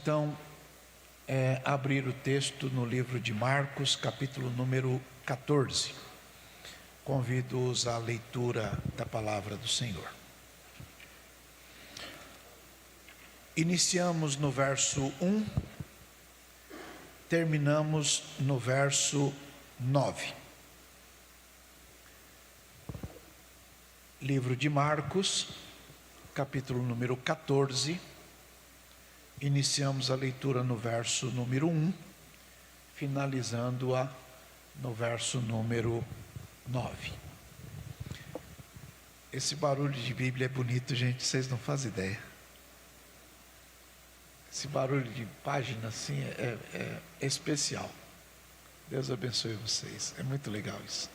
então abrir o texto no livro de Marcos, capítulo número 14. Convido-os à leitura da palavra do Senhor. Iniciamos no verso 1, terminamos no verso 9. Livro de Marcos, capítulo número 14. Iniciamos a leitura no verso número 1, finalizando-a no verso número 9. Esse barulho de Bíblia é bonito, gente, vocês não fazem ideia. Esse barulho de página assim é especial. Deus abençoe vocês, é muito legal isso.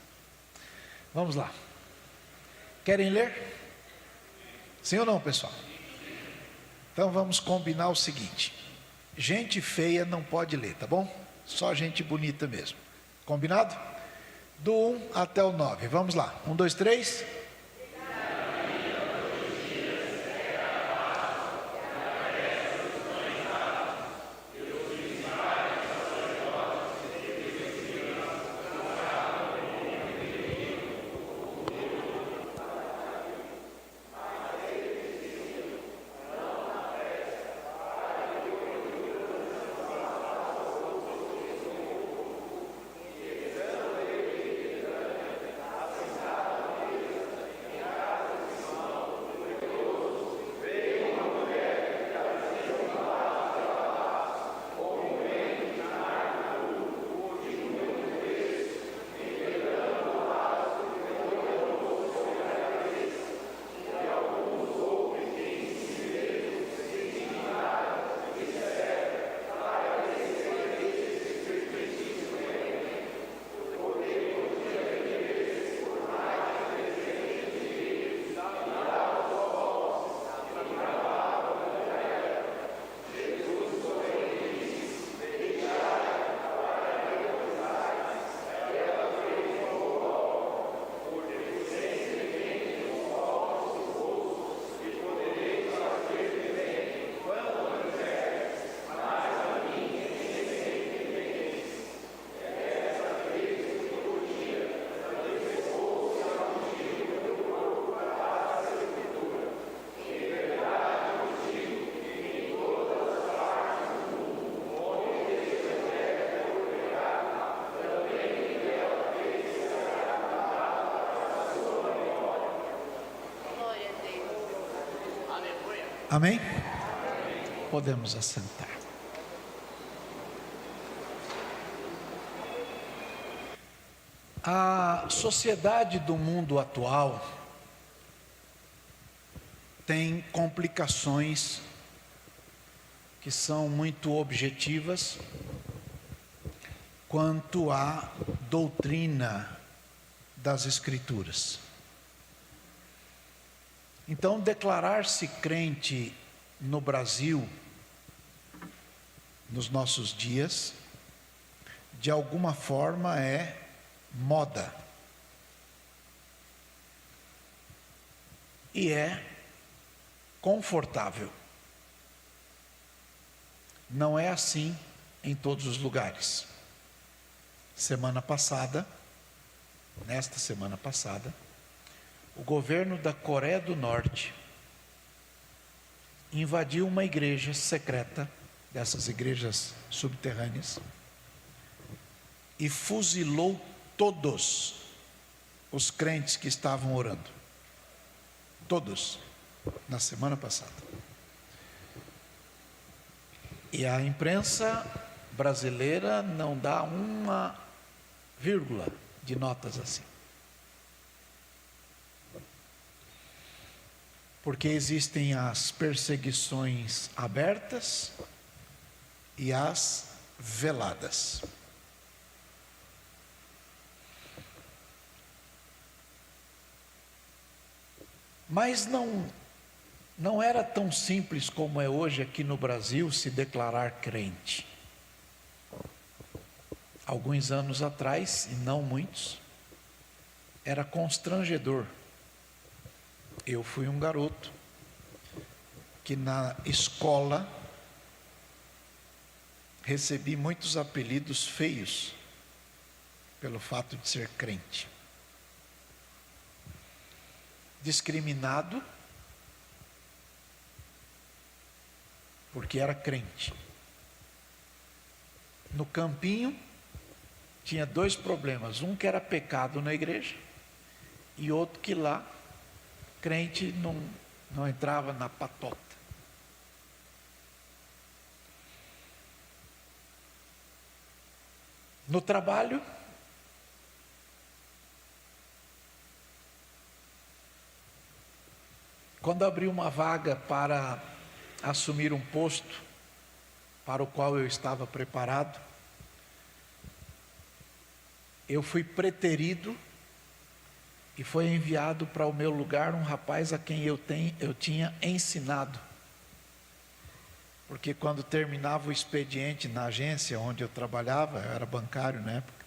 Vamos lá. Querem ler? Sim ou não, pessoal? Então vamos combinar o seguinte: gente feia não pode ler, tá bom? Só gente bonita mesmo. Combinado? Do 1 até o 9. Vamos lá. 1, 2, 3. Amém? Podemos assentar. A sociedade do mundo atual tem complicações que são muito objetivas quanto à doutrina das Escrituras. Então, declarar-se crente no Brasil, nos nossos dias, de alguma forma é moda. E é confortável. Não é assim em todos os lugares. Nesta semana passada, o governo da Coreia do Norte invadiu uma igreja secreta, dessas igrejas subterrâneas, e fuzilou todos os crentes que estavam orando. Todos, na semana passada. E a imprensa brasileira não dá uma vírgula de notas assim. Porque existem as perseguições abertas e as veladas. Mas não era tão simples como é hoje aqui no Brasil se declarar crente. Alguns anos atrás, e não muitos, era constrangedor. Eu fui um garoto que na escola recebi muitos apelidos feios pelo fato de ser crente. Discriminado porque era crente. No campinho tinha dois problemas, um que era pecado na igreja e outro que lá crente não entrava na patota. No trabalho, quando abri uma vaga para assumir um posto para o qual eu estava preparado, eu fui preterido e foi enviado para o meu lugar um rapaz a quem eu tinha ensinado. Porque quando terminava o expediente na agência onde eu trabalhava, eu era bancário na época,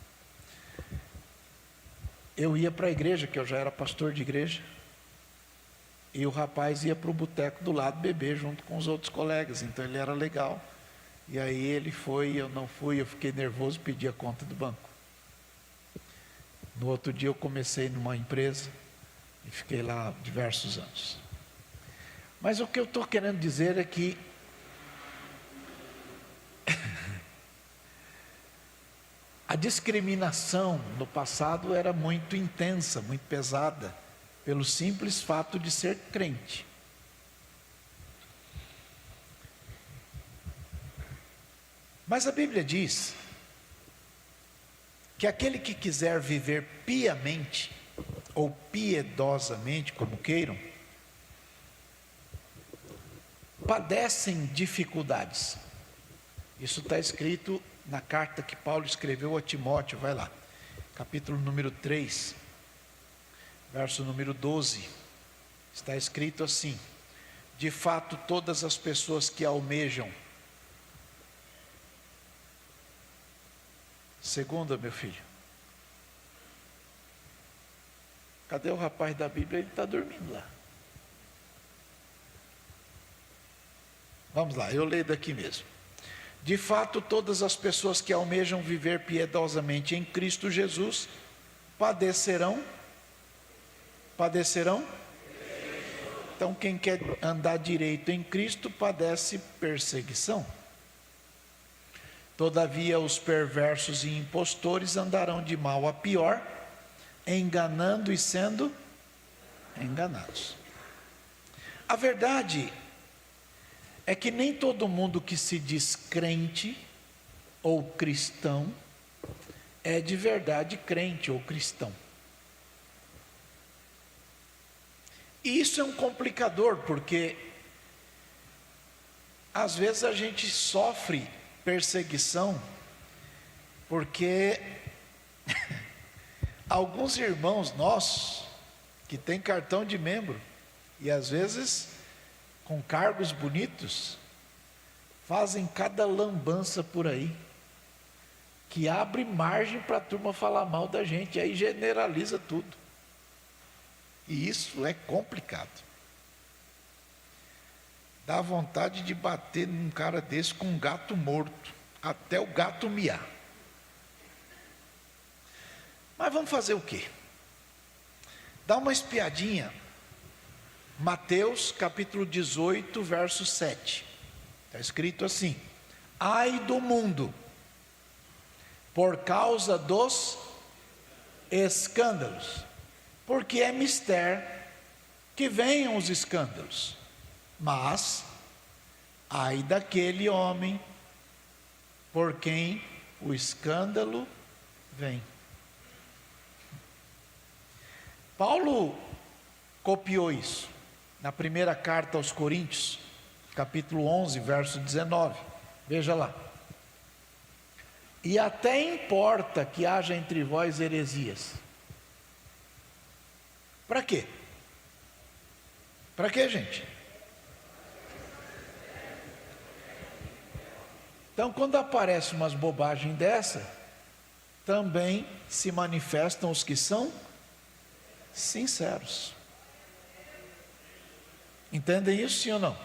eu ia para a igreja, que eu já era pastor de igreja, e o rapaz ia para o boteco do lado beber junto com os outros colegas, então ele era legal. E aí ele foi, eu não fui, eu fiquei nervoso, pedi a conta do banco. No outro dia eu comecei numa empresa e fiquei lá diversos anos. Mas o que eu estou querendo dizer é que a discriminação no passado era muito intensa, muito pesada, pelo simples fato de ser crente. Mas a Bíblia diz que aquele que quiser viver piamente, ou piedosamente, como queiram, padecem dificuldades. Isso está escrito na carta que Paulo escreveu a Timóteo, vai lá, capítulo número 3, verso número 12, está escrito assim: de fato todas as pessoas que almejam, segunda, meu filho, cadê o rapaz da Bíblia? Ele está dormindo lá. Vamos lá, eu leio daqui mesmo. De fato, todas as pessoas que almejam viver piedosamente em Cristo Jesus padecerão. Então, quem quer andar direito em Cristo padece perseguição. Todavia, os perversos e impostores andarão de mal a pior, enganando e sendo enganados. A verdade é que nem todo mundo que se diz crente ou cristão é de verdade crente ou cristão. E isso é um complicador, porque às vezes a gente sofre perseguição porque alguns irmãos nossos que têm cartão de membro e às vezes com cargos bonitos, fazem cada lambança por aí, que abre margem para a turma falar mal da gente, aí generaliza tudo. E isso é complicado. Dá vontade de bater num cara desse com um gato morto, até o gato miar. Mas vamos fazer o quê? Dá uma espiadinha. Mateus capítulo 18, verso 7. Está escrito assim: ai do mundo, por causa dos escândalos, porque é mister que venham os escândalos, mas ai daquele homem por quem o escândalo vem. Paulo copiou isso na primeira carta aos Coríntios, capítulo 11, verso 19. Veja lá. E até importa que haja entre vós heresias. Para quê? Para quê, gente? Então, quando aparece umas bobagens dessa, também se manifestam os que são sinceros. Entendem isso, sim ou não?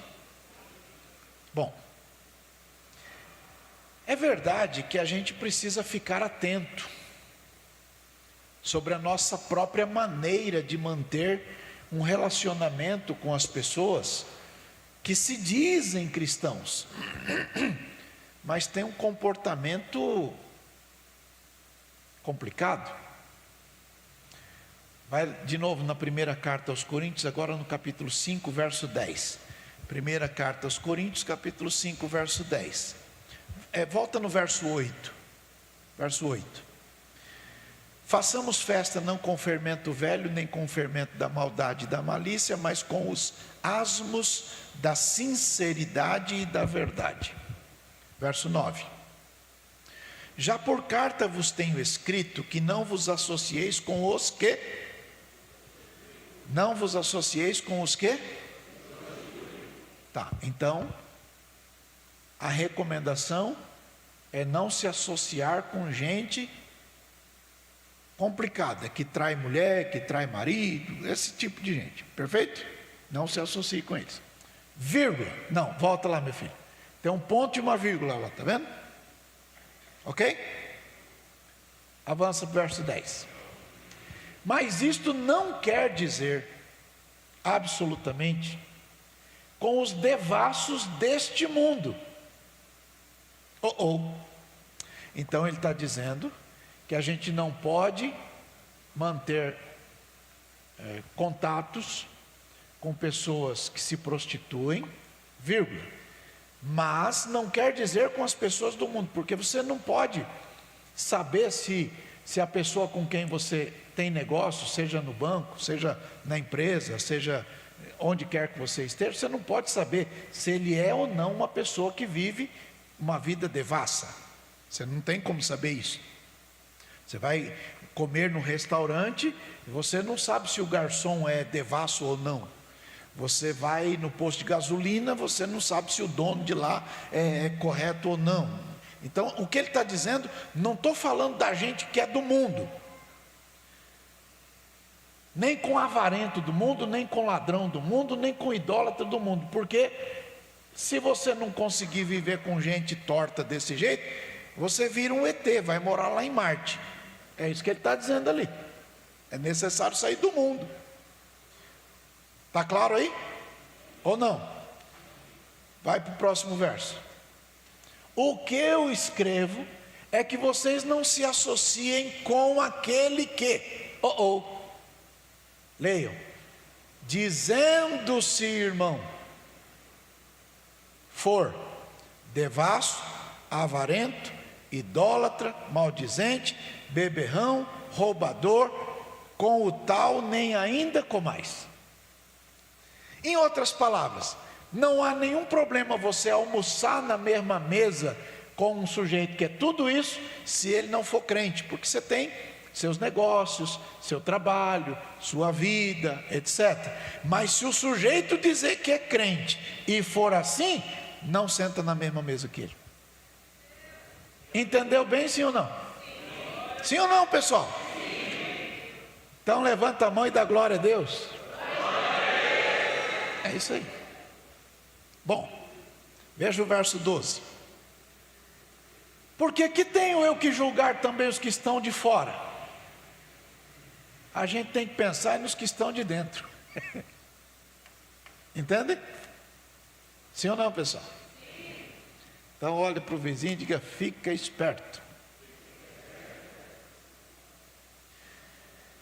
Bom, É verdade que a gente precisa ficar atento sobre a nossa própria maneira de manter um relacionamento com as pessoas que se dizem cristãos, mas têm um comportamento complicado. Vai de novo na primeira carta aos Coríntios, agora no capítulo 5, verso 10. Primeira carta aos Coríntios, capítulo 5, verso 10. Volta no verso 8. Verso 8. Façamos festa não com fermento velho, nem com fermento da maldade e da malícia, mas com os asmos da sinceridade e da verdade. Verso 9. Já por carta vos tenho escrito que não vos associeis com os que? Não vos associeis com os que? Tá, então, a recomendação é não se associar com gente complicada, que trai mulher, que trai marido, esse tipo de gente, perfeito? Não se associe com eles. Vírgula, não, volta lá, meu filho. Tem um ponto e uma vírgula lá, tá vendo? Ok? Avança para o verso 10. Mas isto não quer dizer absolutamente com os devassos deste mundo. Então ele está dizendo que a gente não pode manter contatos com pessoas que se prostituem, vírgula, mas não quer dizer com as pessoas do mundo, porque você não pode saber se a pessoa com quem você tem negócio, seja no banco, seja na empresa, seja onde quer que você esteja, você não pode saber se ele é ou não uma pessoa que vive uma vida devassa. Você não tem como saber isso. Você vai comer no restaurante e você não sabe se o garçom é devasso ou não. Você vai no posto de gasolina, você não sabe se o dono de lá é correto ou não. Então, o que ele está dizendo, não estou falando da gente que é do mundo, nem com avarento do mundo, nem com ladrão do mundo, nem com idólatra do mundo, porque se você não conseguir viver com gente torta desse jeito, você vira um ET, vai morar lá em Marte. É isso que ele está dizendo ali. É necessário sair do mundo. Está claro aí? Ou não? Vai para o próximo verso. O que eu escrevo é que vocês não se associem com aquele que, leiam, dizendo-se irmão, for devasso, avarento, idólatra, maldizente, beberrão, roubador, com o tal nem ainda comais. Em outras palavras, não há nenhum problema você almoçar na mesma mesa com um sujeito que é tudo isso, se ele não for crente, porque você tem seus negócios, seu trabalho, sua vida, etc. Mas se o sujeito dizer que é crente e for assim, não senta na mesma mesa que ele. Entendeu bem, sim ou não? Sim ou não, pessoal? Então levanta a mão e dá glória a Deus. É isso aí. Bom, veja o verso 12. Porque que tenho eu que julgar também os que estão de fora? A gente tem que pensar nos que estão de dentro. Entende? Sim ou não, pessoal? Então olha para o vizinho e diga, fica esperto.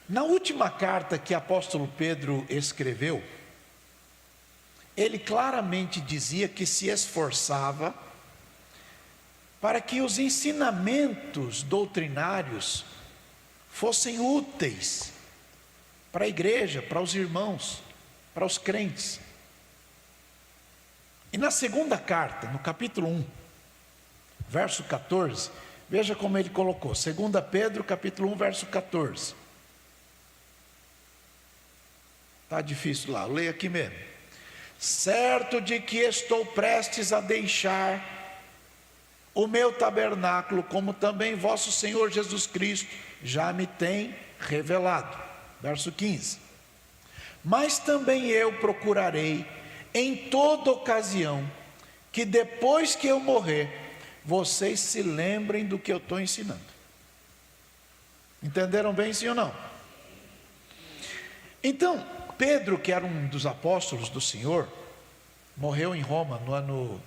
Na última carta que o apóstolo Pedro escreveu, ele claramente dizia que se esforçava para que os ensinamentos doutrinários fossem úteis para a igreja, para os irmãos, para os crentes. E na segunda carta, no capítulo 1, verso 14, veja como ele colocou, 2 Pedro, capítulo 1, verso 14. Está difícil lá, leia aqui mesmo. Certo de que estou prestes a deixar o meu tabernáculo, como também vosso Senhor Jesus Cristo já me tem revelado. Verso 15. Mas também eu procurarei em toda ocasião que depois que eu morrer, vocês se lembrem do que eu estou ensinando. Entenderam bem, sim ou não? Então, Pedro, que era um dos apóstolos do Senhor, morreu em Roma no ano,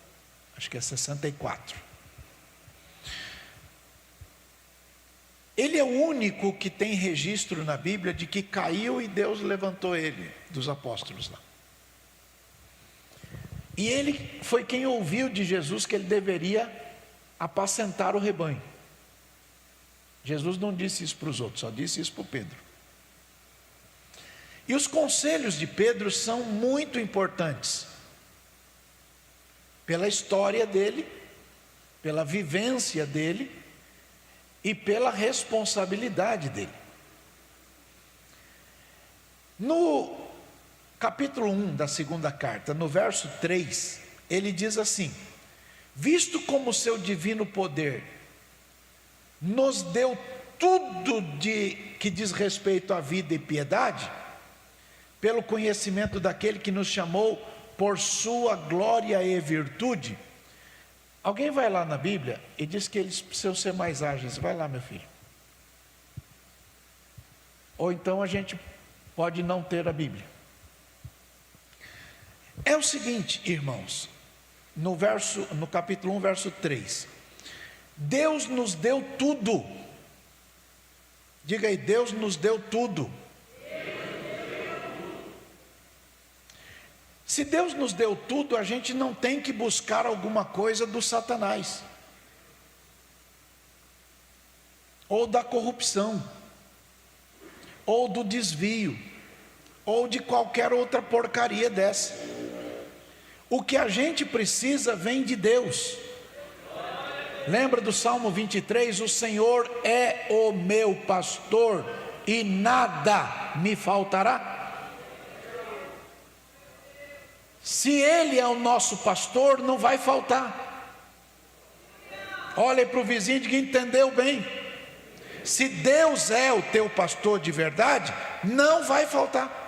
acho que é 64. Ele é o único que tem registro na Bíblia de que caiu e Deus levantou ele, dos apóstolos lá. E ele foi quem ouviu de Jesus que ele deveria apacentar o rebanho. Jesus não disse isso para os outros, só disse isso para o Pedro. E os conselhos de Pedro são muito importantes, pela história dele, pela vivência dele e pela responsabilidade dele. No capítulo 1 da segunda carta, no verso 3, ele diz assim: visto como o seu divino poder nos deu tudo que diz respeito à vida e piedade, pelo conhecimento daquele que nos chamou por sua glória e virtude. Alguém vai lá na Bíblia e diz que eles precisam ser mais ágeis. Vai lá, meu filho. Ou então a gente pode não ter a Bíblia. É o seguinte, irmãos, no capítulo 1, verso 3. Deus nos deu tudo. Diga aí, Deus nos deu tudo. Se Deus nos deu tudo, a gente não tem que buscar alguma coisa do Satanás, ou da corrupção, ou do desvio, ou de qualquer outra porcaria dessa. O que a gente precisa vem de Deus. Lembra do Salmo 23? O Senhor é o meu pastor e nada me faltará. Se Ele é o nosso pastor, não vai faltar. Olha para o vizinho e diga: entendeu bem. Se Deus é o teu pastor de verdade, não vai faltar.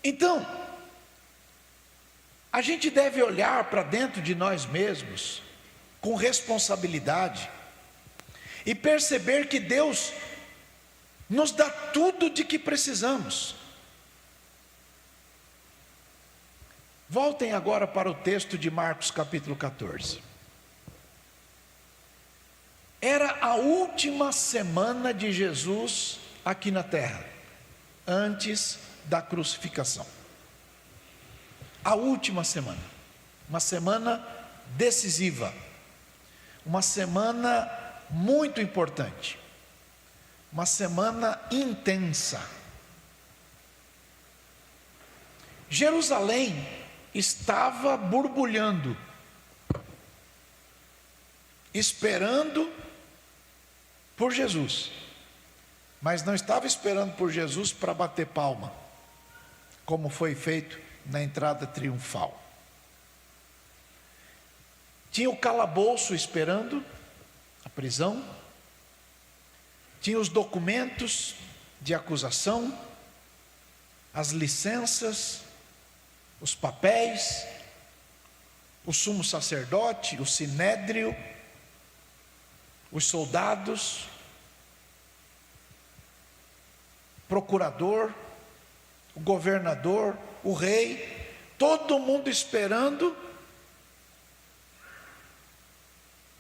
Então, a gente deve olhar para dentro de nós mesmos com responsabilidade e perceber que Deus nos dá tudo de que precisamos. Voltem agora para o texto de Marcos capítulo 14. Era a última semana de Jesus aqui na terra, antes da crucificação. A última semana, uma semana decisiva, uma semana muito importante, uma semana intensa. Jerusalém estava borbulhando, esperando por Jesus, mas não estava esperando por Jesus para bater palma, como foi feito na entrada triunfal. Tinha o calabouço esperando, a prisão, tinha os documentos de acusação, as licenças, os papéis, o sumo sacerdote, o sinédrio, os soldados, procurador, o governador, o rei, todo mundo esperando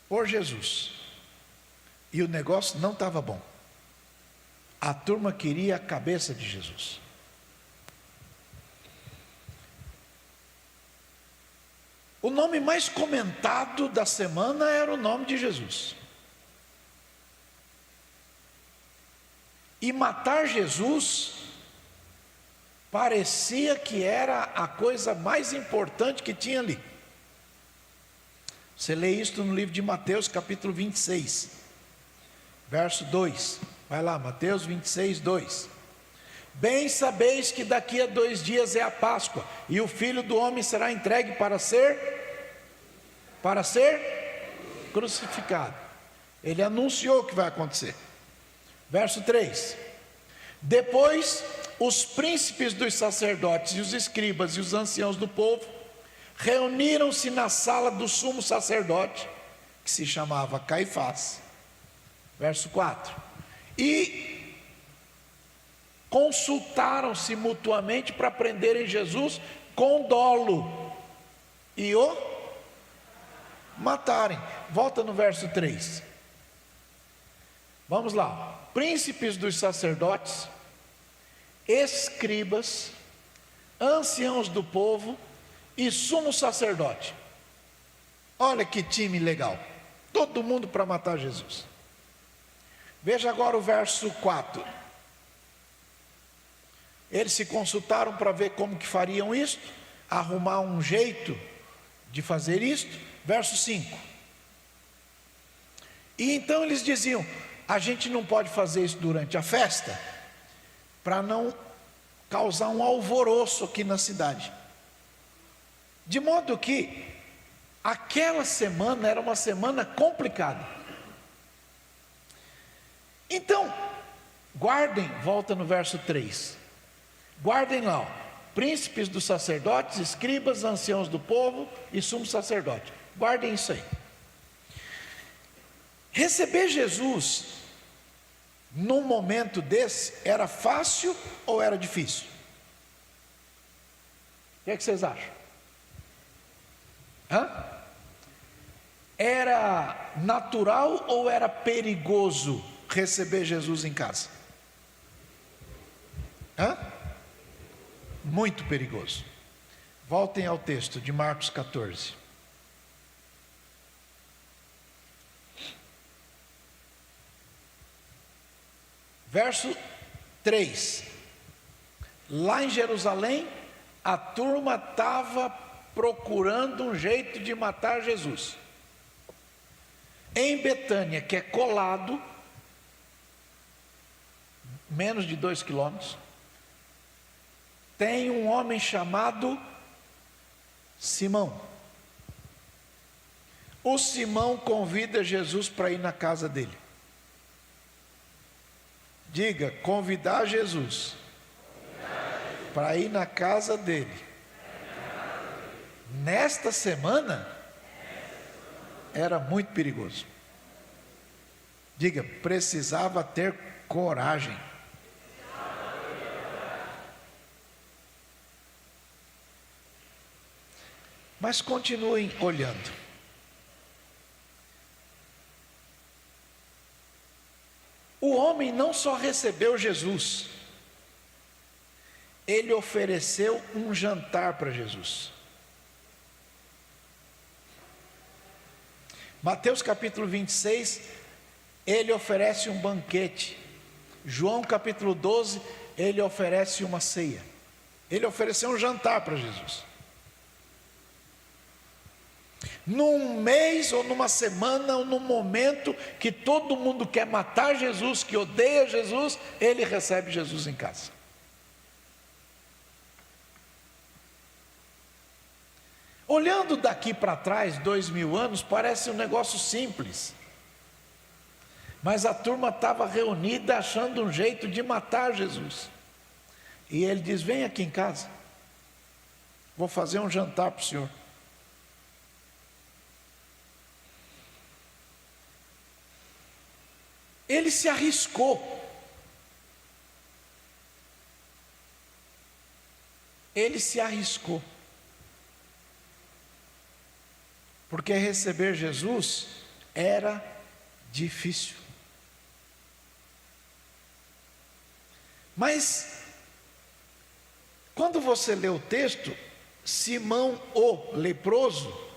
por Jesus. E o negócio não estava bom. A turma queria a cabeça de Jesus. O nome mais comentado da semana era o nome de Jesus. E matar Jesus parecia que era a coisa mais importante que tinha ali. Você lê isso no livro de Mateus, capítulo 26, verso 2. Vai lá, Mateus 26, 2. Bem sabeis que daqui a 2 dias é a Páscoa, e o Filho do Homem será entregue para ser crucificado. Ele anunciou o que vai acontecer. Verso 3. Depois os príncipes dos sacerdotes e os escribas e os anciãos do povo reuniram-se na sala do sumo sacerdote, que se chamava Caifás. Verso 4. E consultaram-se mutuamente para prenderem Jesus com dolo e o matarem. Volta no verso 3. Vamos lá. Príncipes dos sacerdotes, escribas, anciãos do povo e sumo sacerdote. Olha que time legal. Todo mundo para matar Jesus. Veja agora o verso 4. Eles se consultaram para ver como que fariam isto, arrumar um jeito de fazer isto. Verso 5. E então eles diziam: a gente não pode fazer isso durante a festa, para não causar um alvoroço aqui na cidade. De modo que aquela semana era uma semana complicada. Então, guardem, volta no verso 3. Guardem lá, ó, príncipes dos sacerdotes, escribas, anciãos do povo e sumo sacerdote. Guardem isso aí. Receber Jesus num momento desse era fácil ou era difícil? O que é que vocês acham? Era natural ou era perigoso receber Jesus em casa? Muito perigoso. Voltem ao texto de Marcos 14. Verso 3. Lá em Jerusalém, a turma estava procurando um jeito de matar Jesus. Em Betânia, que é colado, menos de 2 quilômetros, tem um homem chamado Simão. O Simão convida Jesus para ir na casa dele. Diga, convidar Jesus para ir na casa dele. Nesta semana era muito perigoso. Diga, precisava ter coragem. Mas continuem olhando. O homem não só recebeu Jesus, ele ofereceu um jantar para Jesus. Mateus capítulo 26, ele oferece um banquete. João capítulo 12, ele oferece uma ceia. Ele ofereceu um jantar para Jesus. Num mês ou numa semana ou num momento que todo mundo quer matar Jesus, que odeia Jesus, ele recebe Jesus em casa. Olhando daqui para trás, 2000 anos, parece um negócio simples. Mas a turma estava reunida achando um jeito de matar Jesus. E ele diz: vem aqui em casa, vou fazer um jantar para o senhor. Ele se arriscou. Ele se arriscou. Porque receber Jesus era difícil. Mas, quando você lê o texto, Simão o leproso,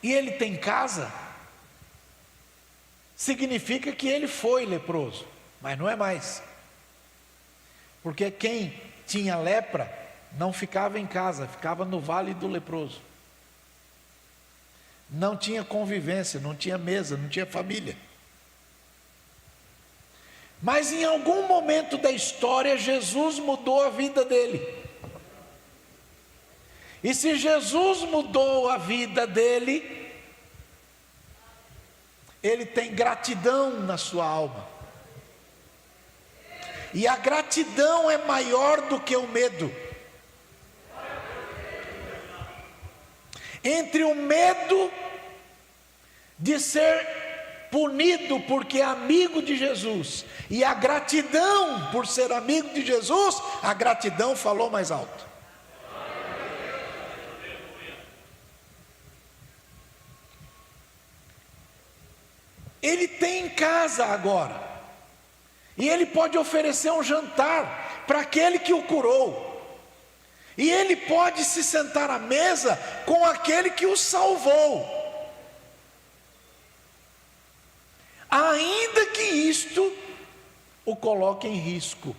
e ele tem casa, significa que ele foi leproso, mas não é mais. Porque quem tinha lepra não ficava em casa, ficava no vale do leproso. Não tinha convivência, não tinha mesa, não tinha família. Mas em algum momento da história, Jesus mudou a vida dele. E se Jesus mudou a vida dele, ele tem gratidão na sua alma. E a gratidão é maior do que o medo. Entre o medo de ser punido porque é amigo de Jesus e a gratidão por ser amigo de Jesus, a gratidão falou mais alto. Ele tem em casa agora, e ele pode oferecer um jantar para aquele que o curou, e ele pode se sentar à mesa com aquele que o salvou, ainda que isto o coloque em risco.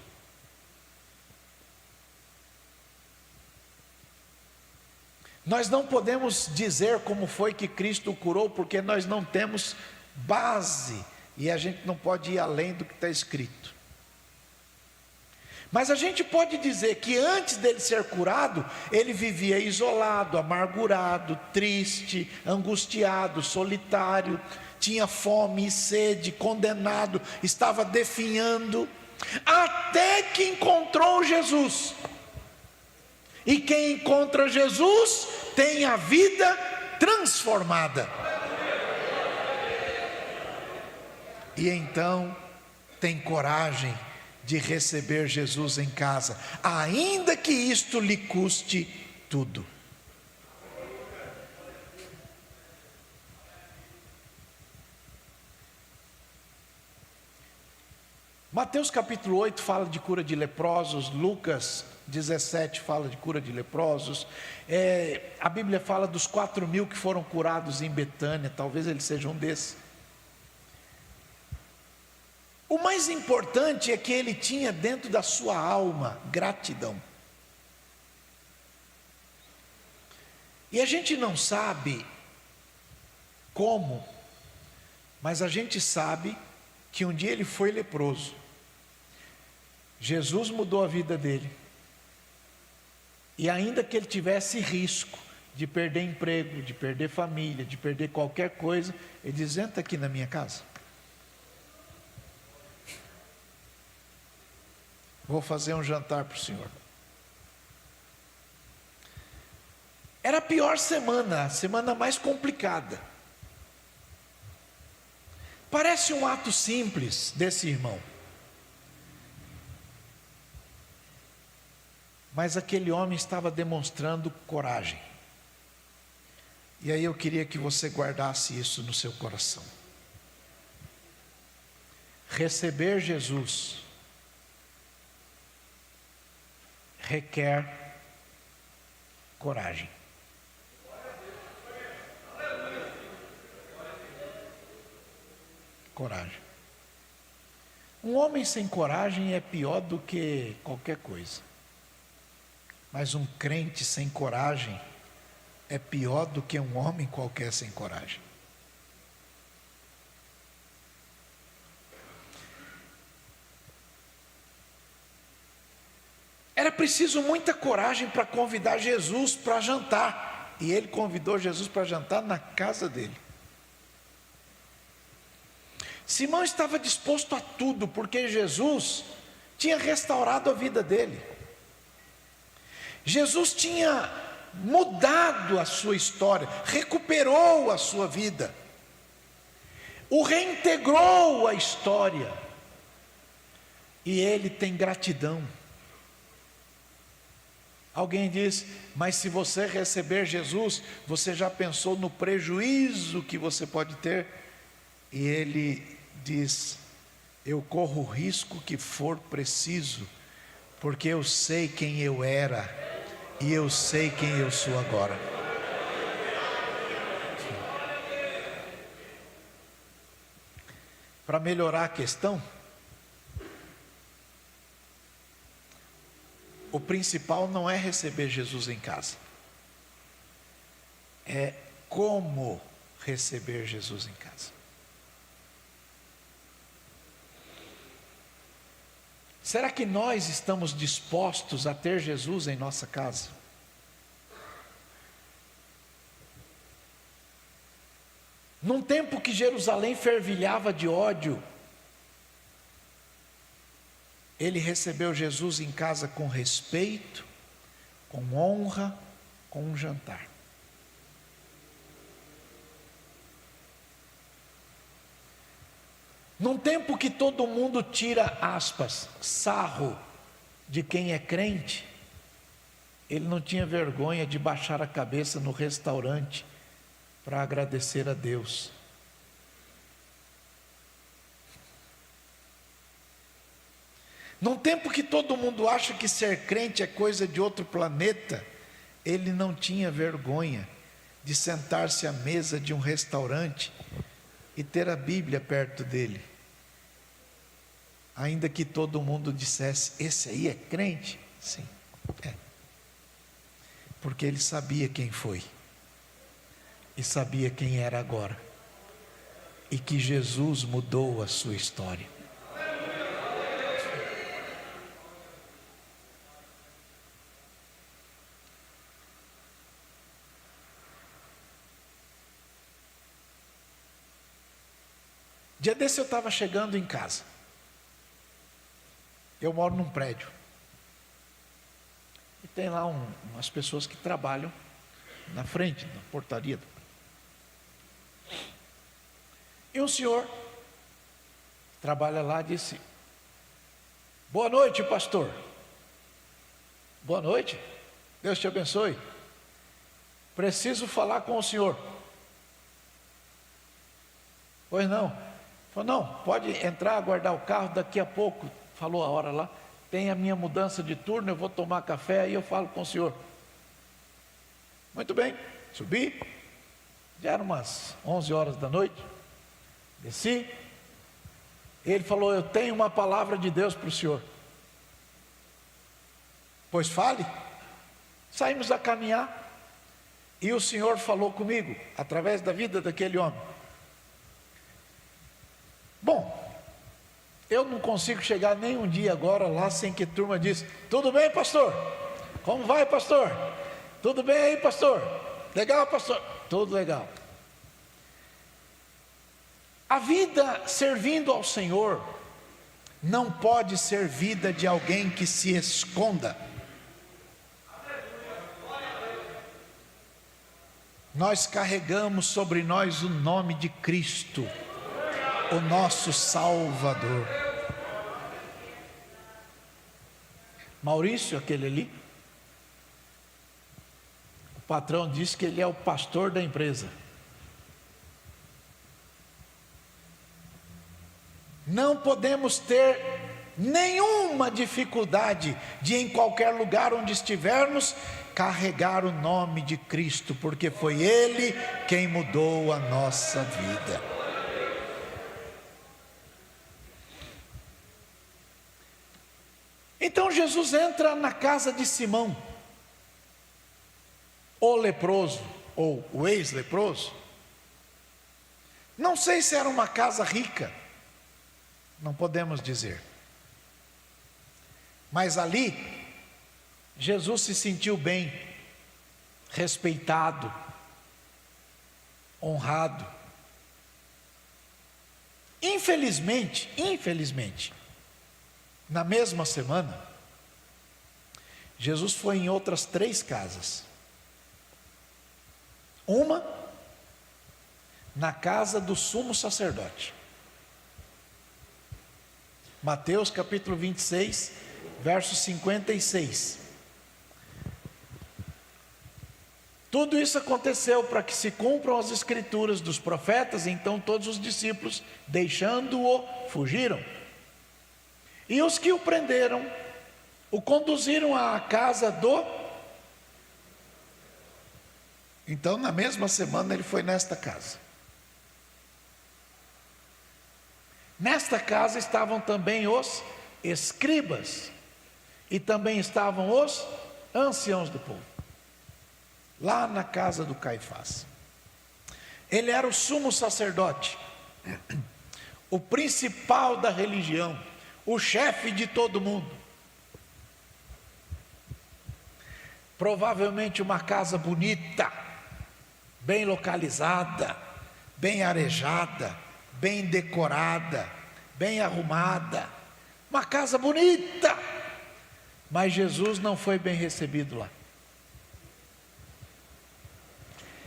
Nós não podemos dizer como foi que Cristo o curou, porque nós não temos base, e a gente não pode ir além do que está escrito. Mas a gente pode dizer que antes dele ser curado, ele vivia isolado, amargurado, triste, angustiado, solitário, tinha fome e sede, condenado, estava definhando, até que encontrou Jesus. E quem encontra Jesus tem a vida transformada. E então tem coragem de receber Jesus em casa, ainda que isto lhe custe tudo. Mateus capítulo 8 fala de cura de leprosos, Lucas 17 fala de cura de leprosos, a Bíblia fala dos 4.000 que foram curados em Betânia, talvez ele seja um desses. O mais importante é que ele tinha dentro da sua alma gratidão. E a gente não sabe como, mas a gente sabe que um dia ele foi leproso. Jesus mudou a vida dele. E ainda que ele tivesse risco de perder emprego, de perder família, de perder qualquer coisa, ele diz: entra aqui na minha casa. Vou fazer um jantar para o senhor. Era a pior semana, a semana mais complicada. Parece um ato simples desse irmão, mas aquele homem estava demonstrando coragem. E aí eu queria que você guardasse isso no seu coração. Receber Jesus requer coragem. Coragem. Um homem sem coragem é pior do que qualquer coisa. Mas um crente sem coragem é pior do que um homem qualquer sem coragem. Era preciso muita coragem para convidar Jesus para jantar. E ele convidou Jesus para jantar na casa dele. Simão estava disposto a tudo, porque Jesus tinha restaurado a vida dele. Jesus tinha mudado a sua história, recuperou a sua vida, o reintegrou à história. E ele tem gratidão. Alguém diz: mas se você receber Jesus, você já pensou no prejuízo que você pode ter? E ele diz: eu corro o risco que for preciso, porque eu sei quem eu era e eu sei quem eu sou agora. Para melhorar a questão, o principal não é receber Jesus em casa, é como receber Jesus em casa. Será que nós estamos dispostos a ter Jesus em nossa casa? Num tempo que Jerusalém fervilhava de ódio, ele recebeu Jesus em casa com respeito, com honra, com um jantar. Num tempo que todo mundo tira, aspas, sarro de quem é crente, ele não tinha vergonha de baixar a cabeça no restaurante para agradecer a Deus. Num tempo que todo mundo acha que ser crente é coisa de outro planeta, ele não tinha vergonha de sentar-se à mesa de um restaurante e ter a Bíblia perto dele. Ainda que todo mundo dissesse: esse aí é crente? Sim, é. Porque ele sabia quem foi, e sabia quem era agora, e que Jesus mudou a sua história. Dia desse eu estava chegando em casa. Eu moro num prédio. E tem lá umas pessoas que trabalham na frente, na portaria. E um senhor que trabalha lá disse: boa noite, pastor. Boa noite, Deus te abençoe. Preciso falar com o senhor. Pois não. Falou: não, pode entrar, aguardar o carro, daqui a pouco, falou a hora lá, tem a minha mudança de turno, eu vou tomar café, aí eu falo com o senhor. Muito bem, subi, já eram umas 11 horas da noite, desci, ele falou: eu tenho uma palavra de Deus para o senhor. Pois fale. Saímos a caminhar, e o senhor falou comigo, através da vida daquele homem. Bom, eu não consigo chegar nem um dia agora lá sem que a turma diz: tudo bem, pastor? Como vai, pastor? Tudo bem aí, pastor? Legal, pastor? Tudo legal. A vida servindo ao Senhor não pode ser vida de alguém que se esconda. Nós carregamos sobre nós o nome de Cristo, o nosso Salvador. Maurício, aquele ali, o patrão disse que ele é o pastor da empresa. Não podemos ter nenhuma dificuldade de, em qualquer lugar onde estivermos, carregar o nome de Cristo, porque foi Ele quem mudou a nossa vida. Então Jesus entra na casa de Simão, o leproso, ou o ex-leproso. Não sei se era uma casa rica, não podemos dizer. Mas ali, Jesus se sentiu bem, respeitado, honrado. Infelizmente, na mesma semana, Jesus foi em outras 3 casas. Uma, na casa do sumo sacerdote. Mateus capítulo 26, verso 56. Tudo isso aconteceu para que se cumpram as escrituras dos profetas. Então todos os discípulos, deixando-o, fugiram. E os que o prenderam, o conduziram à casa do... Então, na mesma semana, ele foi nesta casa. Nesta casa estavam também os escribas, e também estavam os anciãos do povo, lá na casa do Caifás. Ele era o sumo sacerdote, o principal da religião, o chefe de todo mundo. Provavelmente uma casa bonita, bem localizada, bem arejada, bem decorada, bem arrumada. uma casa bonita, mas Jesus não foi bem recebido lá.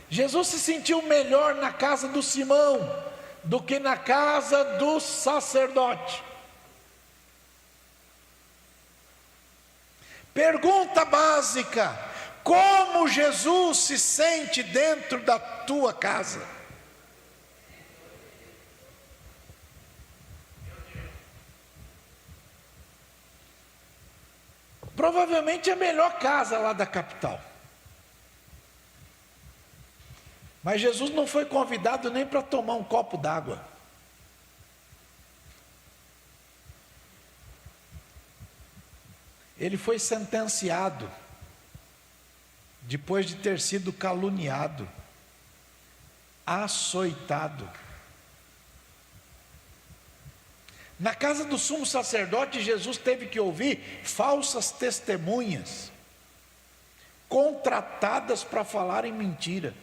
Jesus se sentiu melhor na casa do Simão do que na casa do sacerdote. Pergunta básica: como Jesus se sente dentro da tua casa? Provavelmente é a melhor casa lá da capital. Mas Jesus não foi convidado nem para tomar um copo d'água. Ele foi sentenciado, depois de ter sido caluniado, açoitado. Na casa do sumo sacerdote, Jesus teve que ouvir falsas testemunhas, contratadas para falarem mentira.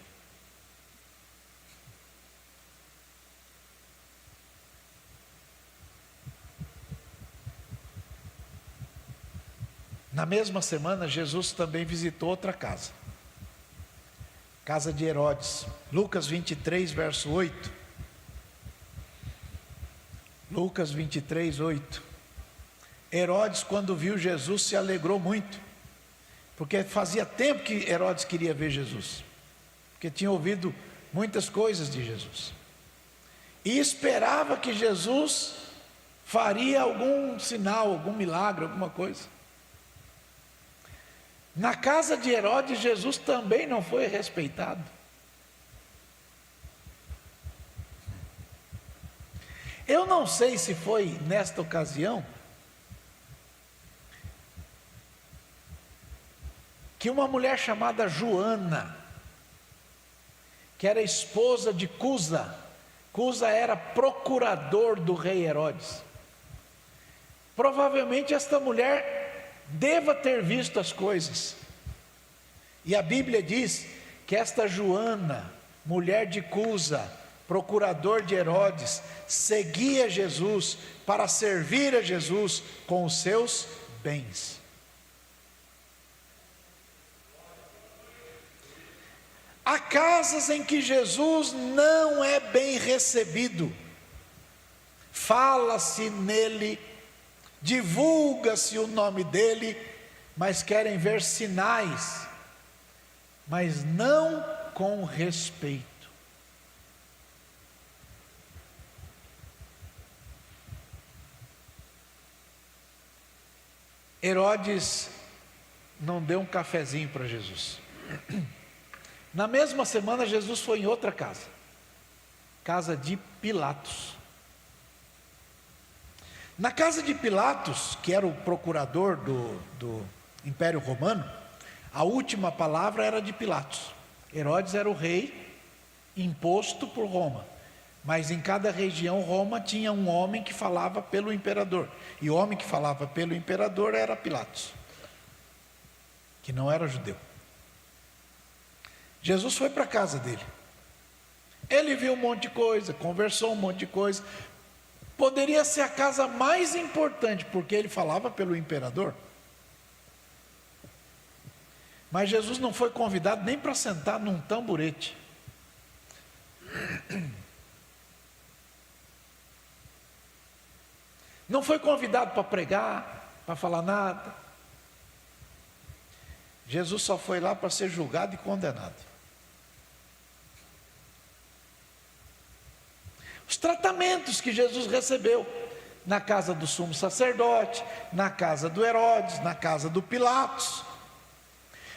Na mesma semana, Jesus também visitou outra casa, casa de Herodes. Lucas 23, verso 8. Lucas 23, 8. Herodes, quando viu Jesus, se alegrou muito, porque fazia tempo que Herodes queria ver Jesus, porque tinha ouvido muitas coisas de Jesus, e esperava que Jesus faria algum sinal, algum milagre, alguma coisa. Na casa de Herodes, Jesus também não foi respeitado. Eu não sei se foi nesta ocasião que uma mulher chamada Joana, que era esposa de Cusa era procurador do rei Herodes. Provavelmente esta mulher deva ter visto as coisas, e a Bíblia diz que esta Joana, mulher de Cusa, procurador de Herodes, seguia Jesus para servir a Jesus com os seus bens. Há casas em que Jesus não é bem recebido, fala-se nele, divulga-se o nome dele, mas querem ver sinais, mas não com respeito. Herodes não deu um cafezinho para Jesus. Na mesma semana, Jesus foi em outra casa, casa de Pilatos. Na casa de Pilatos, que era o procurador do Império Romano, a última palavra era de Pilatos. Herodes era o rei imposto por Roma, mas em cada região Roma tinha um homem que falava pelo imperador, e o homem que falava pelo imperador era Pilatos, que não era judeu. Jesus foi para a casa dele, ele viu um monte de coisa, conversou um monte de coisa. Poderia ser a casa mais importante, porque ele falava pelo imperador. Mas Jesus não foi convidado nem para sentar num tamborete. Não foi convidado para pregar, para falar nada. Jesus só foi lá para ser julgado e condenado. Os tratamentos que Jesus recebeu na casa do sumo sacerdote, na casa do Herodes, na casa do Pilatos.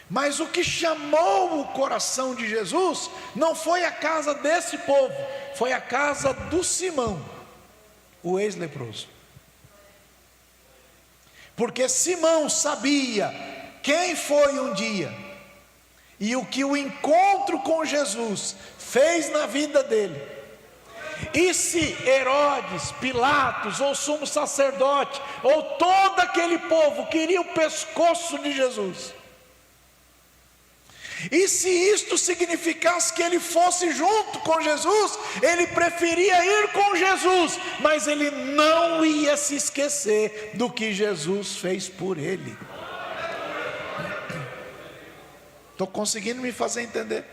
Mas o que chamou o coração de Jesus não foi a casa desse povo, foi a casa do Simão, o ex-leproso. Porque Simão sabia quem foi um dia e o que o encontro com Jesus fez na vida dele. E se Herodes, Pilatos, ou sumo sacerdote, ou todo aquele povo queria o pescoço de Jesus, E se isto significasse que ele fosse junto com Jesus, ele preferia ir com Jesus, mas ele não ia se esquecer do que Jesus fez por ele. Estou conseguindo me fazer entender?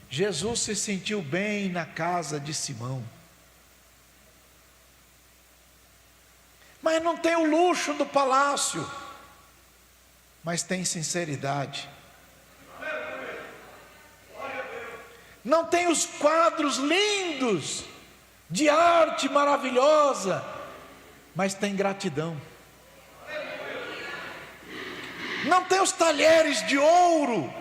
Jesus se sentiu bem na casa de Simão, mas não tem o luxo do palácio, mas tem sinceridade. Não tem os quadros lindos, de arte maravilhosa, mas tem gratidão. Não tem os talheres de ouro,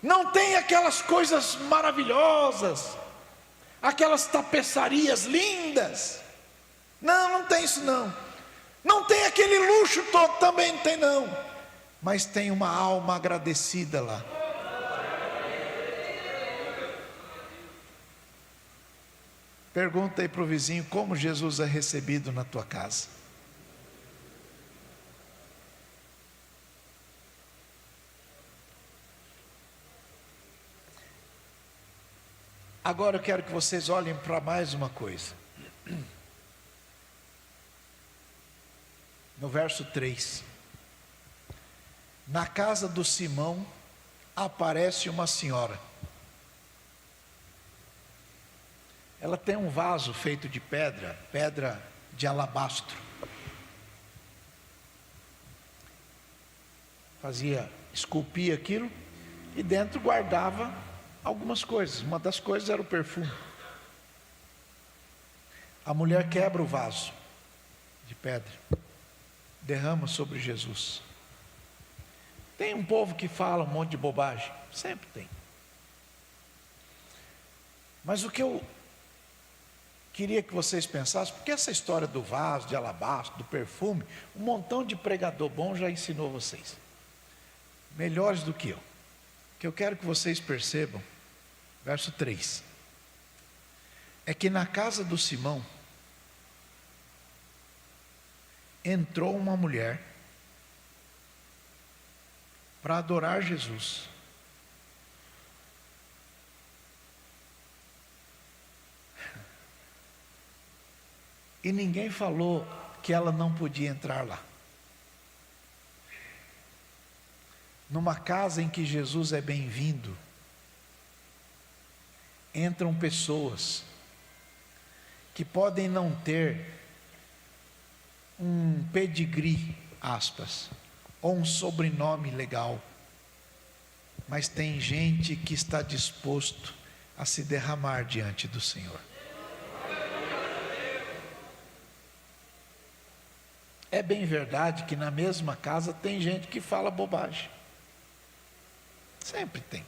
não tem aquelas coisas maravilhosas, aquelas tapeçarias lindas. Não tem isso não. Não tem aquele luxo todo, também não tem não. Mas tem uma alma agradecida lá. Pergunta aí para o vizinho, como Jesus é recebido na tua casa? Agora eu quero que vocês olhem para mais uma coisa. No verso 3. Na casa do Simão aparece uma senhora. Ela tem um vaso feito de pedra de alabastro. Esculpia aquilo e dentro guardava algumas coisas. Uma das coisas era o perfume. A mulher quebra o vaso de pedra, derrama sobre Jesus. Tem um povo que fala um monte de bobagem, sempre tem. Mas o que eu queria que vocês pensassem, porque essa história do vaso de alabastro, do perfume, um montão de pregador bom já ensinou vocês, melhores do que eu. O que eu quero que vocês percebam, verso 3, é que na casa do Simão entrou uma mulher para adorar Jesus. E ninguém falou que ela não podia entrar lá. Numa casa em que Jesus é bem-vindo, entram pessoas que podem não ter um pedigree, aspas, ou um sobrenome legal, mas tem gente que está disposto a se derramar diante do Senhor. É bem verdade que na mesma casa tem gente que fala bobagem. Sempre tem.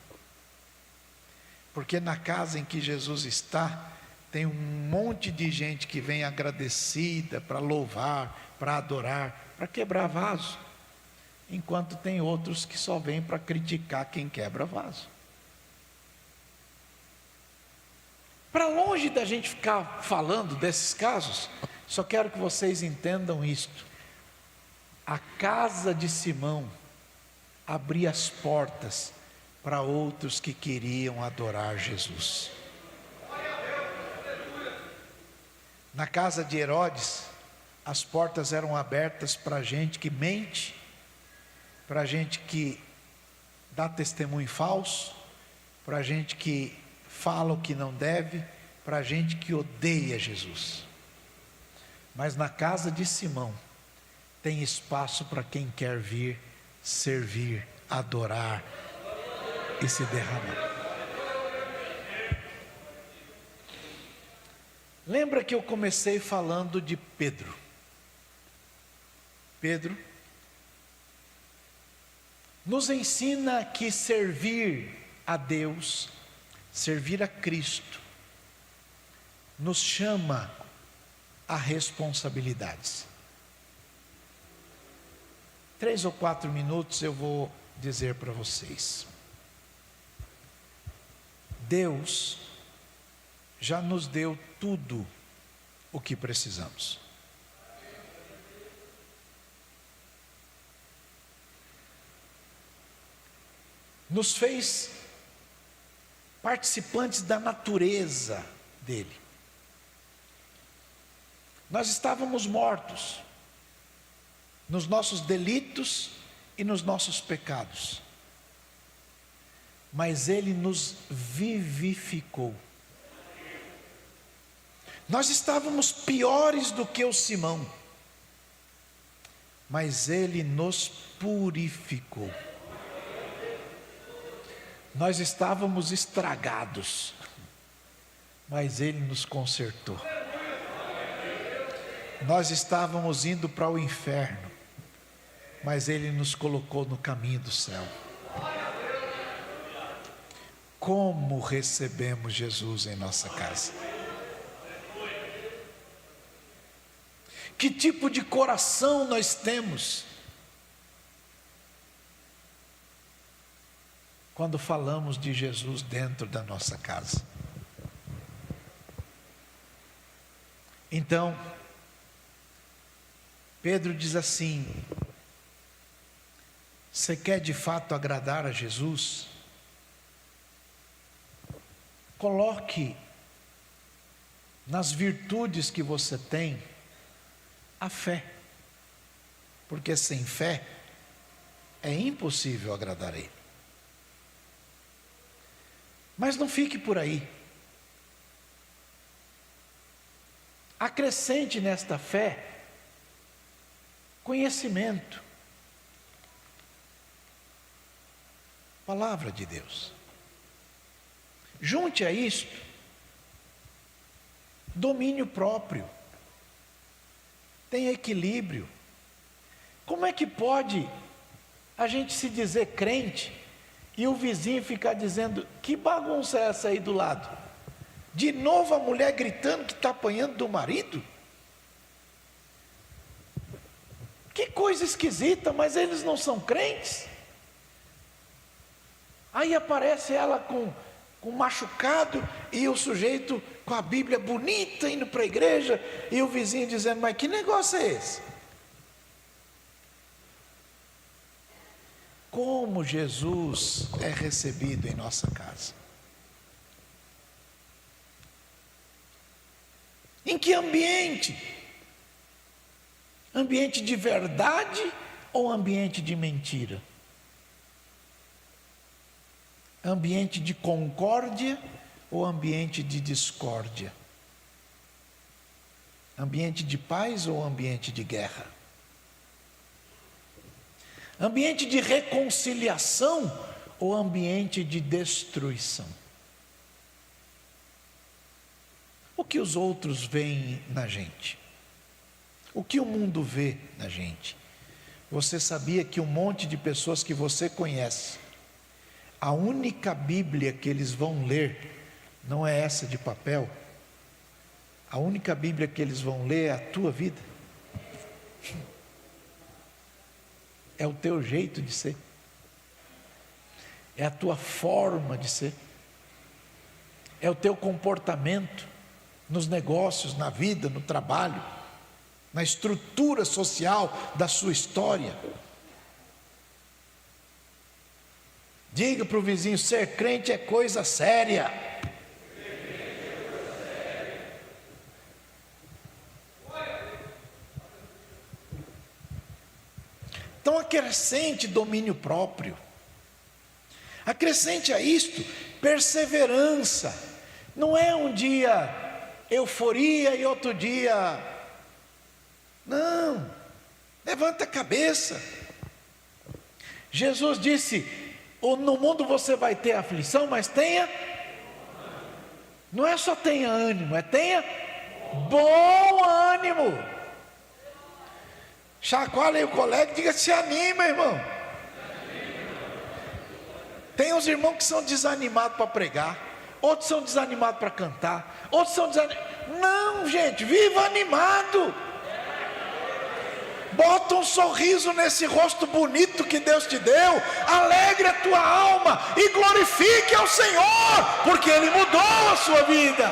Porque na casa em que Jesus está, tem um monte de gente que vem agradecida para louvar, para adorar, para quebrar vaso. Enquanto tem outros que só vêm para criticar quem quebra vaso. Para longe da gente ficar falando desses casos, só quero que vocês entendam isto. A casa de Simão abria as portas para outros que queriam adorar Jesus. Na casa de Herodes, as portas eram abertas para gente que mente, para gente que dá testemunho falso, para gente que fala o que não deve, para gente que odeia Jesus. Mas na casa de Simão, tem espaço para quem quer vir, servir, adorar e se derramar. Lembra que eu comecei falando de Pedro? Pedro nos ensina que servir a Deus, servir a Cristo, nos chama a responsabilidades. 3 ou 4 minutos eu vou dizer para vocês. Deus já nos deu tudo o que precisamos. nos fez participantes da natureza dele. Nós estávamos mortos nos nossos delitos e nos nossos pecados, mas ele nos vivificou. Nós estávamos piores do que o Simão, mas ele nos purificou. Nós estávamos estragados, mas ele nos consertou. Nós estávamos indo para o inferno, mas ele nos colocou no caminho do céu. Como recebemos Jesus em nossa casa? Que tipo de coração nós temos quando falamos de Jesus dentro da nossa casa? Então, Pedro diz assim: você quer de fato agradar a Jesus? Coloque nas virtudes que você tem a fé, porque sem fé é impossível agradar a Ele. Mas não fique por aí. Acrescente nesta fé conhecimento, palavra de Deus. Junte a isto domínio próprio, tenha equilíbrio. Como é que pode a gente se dizer crente e o vizinho ficar dizendo: que bagunça é essa aí do lado? De novo a mulher gritando que está apanhando do marido? Que coisa esquisita, mas eles não são crentes? Aí aparece ela com machucado e o sujeito com a Bíblia bonita indo para a igreja e o vizinho dizendo: mas que negócio é esse? Como Jesus é recebido em nossa casa? Em que ambiente? Ambiente de verdade ou ambiente de mentira? Ambiente de concórdia ou ambiente de discórdia? Ambiente de paz ou ambiente de guerra? Ambiente de reconciliação ou ambiente de destruição? O que os outros veem na gente? O que o mundo vê na gente? Você sabia que um monte de pessoas que você conhece, a única Bíblia que eles vão ler não é essa de papel? A única Bíblia que eles vão ler é a tua vida. É o teu jeito de ser. É a tua forma de ser. É o teu comportamento nos negócios, na vida, no trabalho, na estrutura social da sua história. Diga para o vizinho: ser crente é coisa séria. Então acrescente domínio próprio. Acrescente a isto perseverança. Não é um dia euforia e outro dia... Não, levanta a cabeça. Jesus disse: no mundo você vai ter aflição, mas tenha, não é só tenha ânimo, é tenha bom ânimo. Chacoalhe o colega e diga: se anima, irmão. Tem uns irmãos que são desanimados para pregar, outros são desanimados para cantar, outros são desanimados. Não, gente, viva animado. Bota um sorriso nesse rosto bonito que Deus te deu, alegre a tua alma e glorifique ao Senhor, porque Ele mudou a sua vida.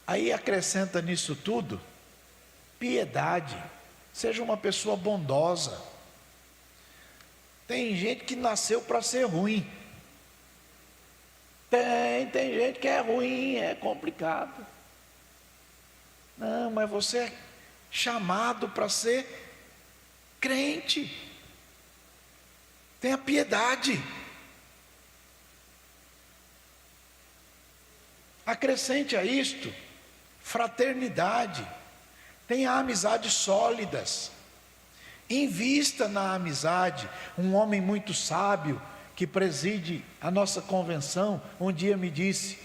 Aí acrescenta nisso tudo piedade, seja uma pessoa bondosa. Tem gente que nasceu para ser ruim. Tem gente que é ruim, é complicado. Não, mas você é chamado para ser crente. Tenha piedade. Acrescente a isto fraternidade. Tenha amizades sólidas. Invista na amizade. Um homem muito sábio que preside a nossa convenção um dia me disse: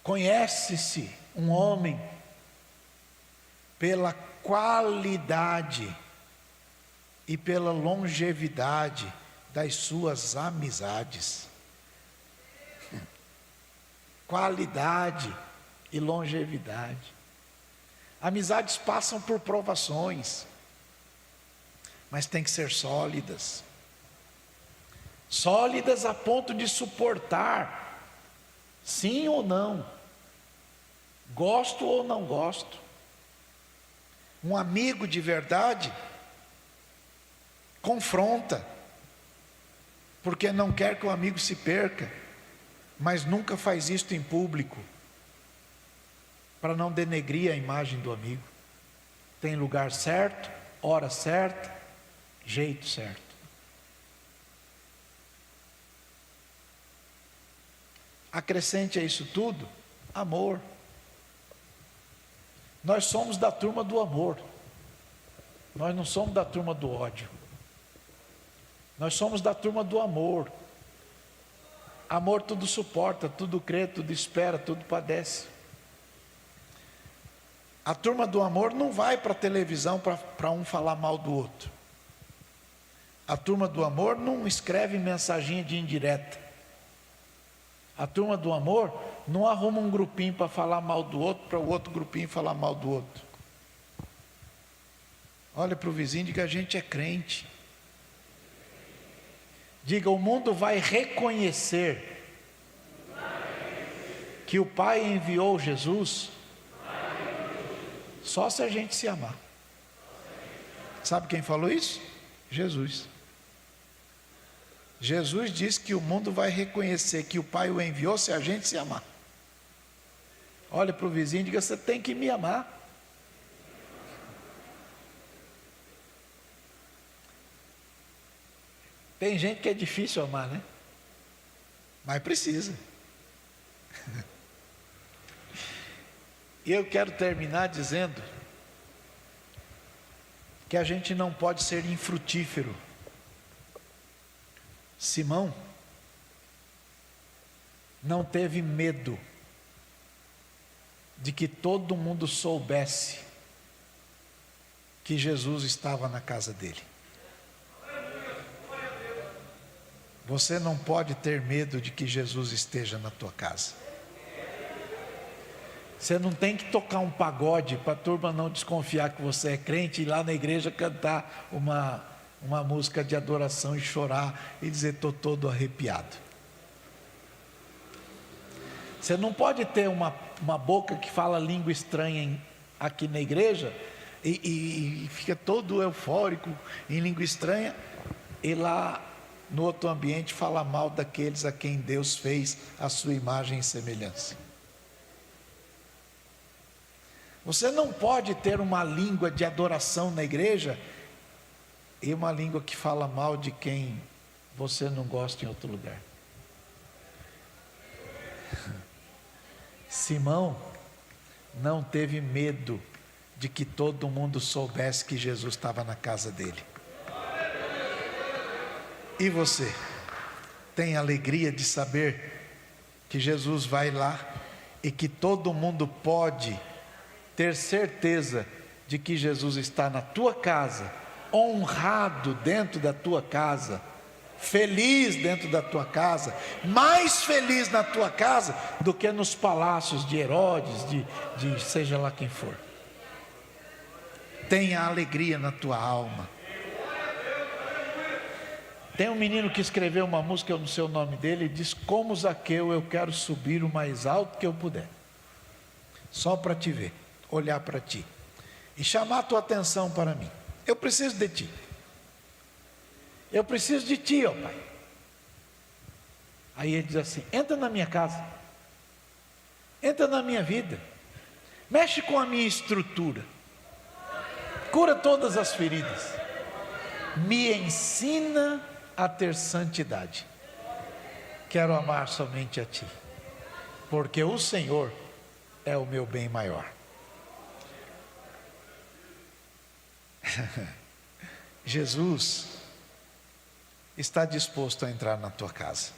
conhece-se um homem pela qualidade e pela longevidade das suas amizades. Qualidade e longevidade. Amizades passam por provações, mas tem que ser sólidas. Sólidas a ponto de suportar, sim ou não, gosto ou não gosto. Um amigo de verdade confronta, porque não quer que o amigo se perca, mas nunca faz isto em público, para não denegrir a imagem do amigo. Tem lugar certo, hora certa, jeito certo. Acrescente a isso tudo, amor. Nós somos da turma do amor. Nós não somos da turma do ódio. Nós somos da turma do amor. Amor tudo suporta, tudo crê, tudo espera, tudo padece. A turma do amor não vai para a televisão para um falar mal do outro. A turma do amor não escreve mensaginha de indireta. A turma do amor não arruma um grupinho para falar mal do outro, para o outro grupinho falar mal do outro. Olha para o vizinho e diga: a gente é crente. Diga: o mundo vai reconhecer que o Pai enviou Jesus só se a gente se amar. Sabe quem falou isso? Jesus. Jesus disse que o mundo vai reconhecer que o Pai o enviou se a gente se amar. Olha para o vizinho e diga: você tem que me amar. Tem gente que é difícil amar, né? Mas precisa. E eu quero terminar dizendo que a gente não pode ser infrutífero. Simão não teve medo de que todo mundo soubesse que Jesus estava na casa dele. Você não pode ter medo de que Jesus esteja na tua casa. Você não tem que tocar um pagode para a turma não desconfiar que você é crente e ir lá na igreja cantar uma música de adoração e chorar e dizer: estou todo arrepiado. Você não pode ter uma boca que fala língua estranha aqui na igreja e fica todo eufórico em língua estranha, e lá no outro ambiente fala mal daqueles a quem Deus fez a sua imagem e semelhança. Você não pode ter uma língua de adoração na igreja e uma língua que fala mal de quem você não gosta em outro lugar. Simão não teve medo de que todo mundo soubesse que Jesus estava na casa dele. E você tem alegria de saber que Jesus vai lá e que todo mundo pode ter certeza de que Jesus está na tua casa, honrado dentro da tua casa, feliz dentro da tua casa, mais feliz na tua casa do que nos palácios de Herodes, de seja lá quem for. Tenha alegria na tua alma. Tem um menino que escreveu uma música, eu não sei o nome dele, e diz: como Zaqueu eu quero subir o mais alto que eu puder, só para te ver. olhar para ti e chamar a tua atenção para mim. Eu preciso de ti. Eu preciso de ti, ó Pai. Aí ele diz assim: entra na minha casa, entra na minha vida, mexe com a minha estrutura, cura todas as feridas, me ensina a ter santidade. Quero amar somente a ti, porque o Senhor é o meu bem maior. Jesus está disposto a entrar na tua casa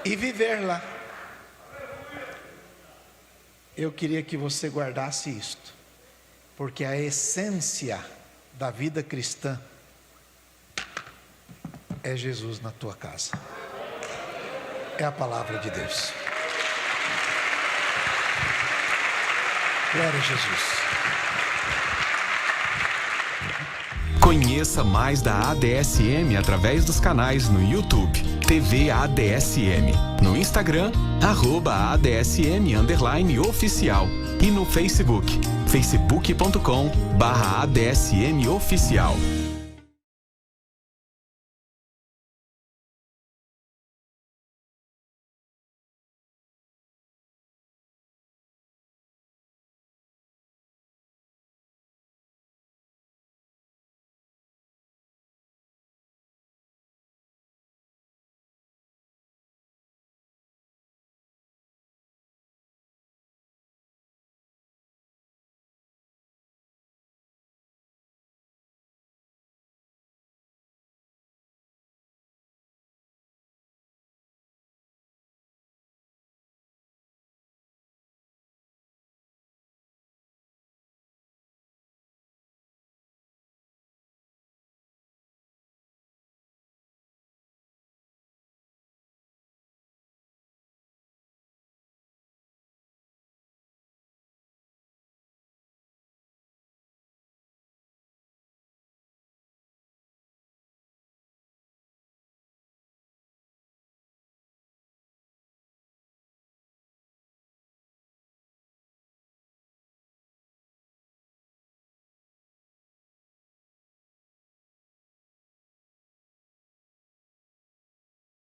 e viver lá. Eu queria que você guardasse isto, porque a essência da vida cristã é Jesus na tua casa. É a palavra de Deus. Glória a Jesus. Conheça mais da ADSM através dos canais no YouTube, TV ADSM, no Instagram, @ADSM_oficial e no Facebook, facebook.com/ADSM oficial.